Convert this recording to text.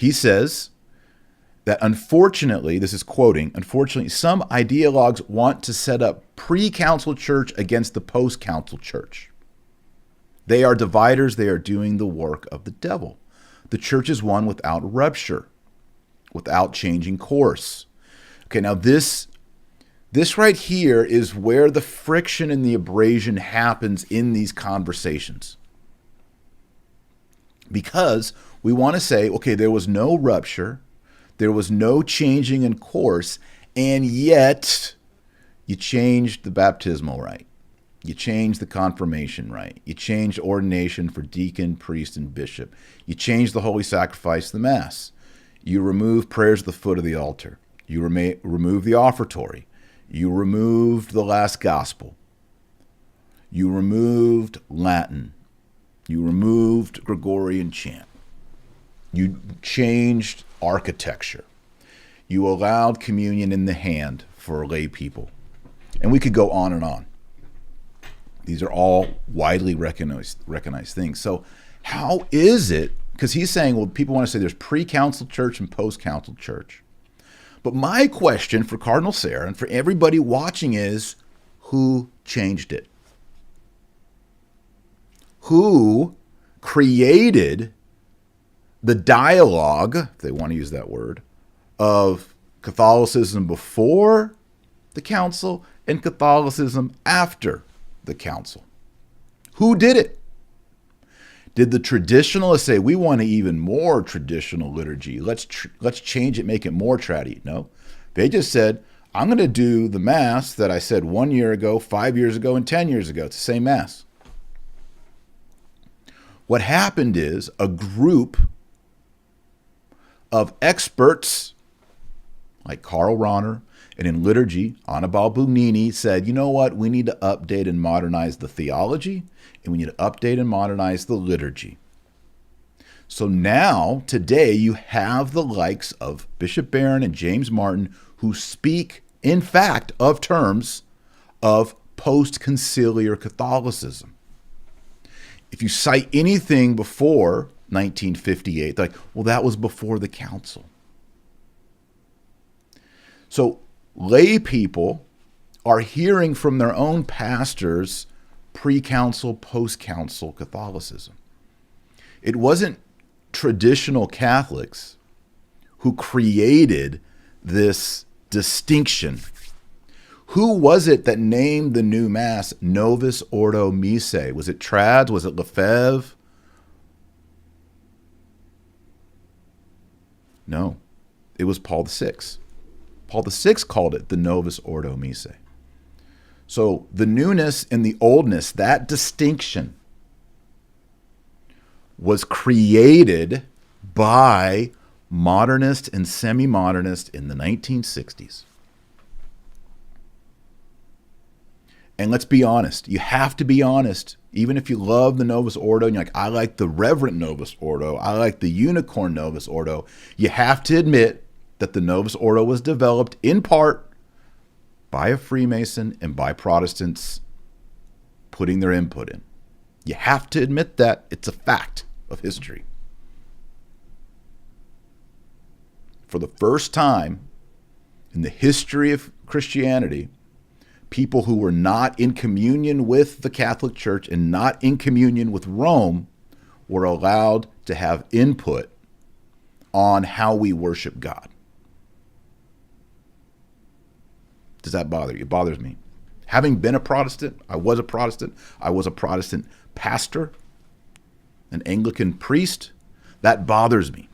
He says that unfortunately, this is quoting, unfortunately, some ideologues want to set up pre-council church against the post-council church. They are dividers. They are doing the work of the devil. The church is one without rupture, without changing course. Okay, now this right here is where the friction and the abrasion happens in these conversations. Because we want to say, okay, there was no rupture, there was no changing in course, and yet you changed the baptismal rite. You changed the confirmation rite. You changed ordination for deacon, priest, and bishop. You changed the holy sacrifice of the Mass. You removed prayers at the foot of the altar. You removed the offertory. You removed the last gospel. You removed Latin. You removed Gregorian chant. You changed architecture. You allowed communion in the hand for lay people. And we could go on and on. These are all widely recognized things. So how is it, because he's saying, well, people want to say there's pre-council church and post-council church. But my question for Cardinal Sarah and for everybody watching is, who changed it? Who created the dialogue, if they want to use that word, of Catholicism before the council and Catholicism after the council? Who did it? Did the traditionalists say, we want an even more traditional liturgy? Let's change it, make it more traddy. No. They just said, I'm going to do the Mass that I said 1 year ago, 5 years ago, and 10 years ago. It's the same Mass. What happened is a group of experts like Karl Rahner and in liturgy, Annibale Bugnini said, you know what? We need to update and modernize the theology, and we need to update and modernize the liturgy. So now, today, you have the likes of Bishop Barron and James Martin who speak, in fact, of terms of post-conciliar Catholicism. If you cite anything before 1958, they're like, well, that was before the council. So lay people are hearing from their own pastors pre-council, post-council Catholicism. It wasn't traditional Catholics who created this distinction. Who was it that named the new Mass Novus Ordo Missae? Was it Trads? Was it Lefebvre? No, it was Paul VI. Paul VI called it the Novus Ordo Missae. So the newness and the oldness, that distinction, was created by modernists and semi-modernists in the 1960s. And let's be honest. You have to be honest. Even if you love the Novus Ordo and you're like, I like the Reverent Novus Ordo, I like the Unicorn Novus Ordo, you have to admit that the Novus Ordo was developed in part by a Freemason and by Protestants putting their input in. You have to admit that. It's a fact of history. For the first time in the history of Christianity, people who were not in communion with the Catholic Church and not in communion with Rome were allowed to have input on how we worship God. Does that bother you? It bothers me. Having been a Protestant, I was a Protestant pastor, an Anglican priest, that bothers me.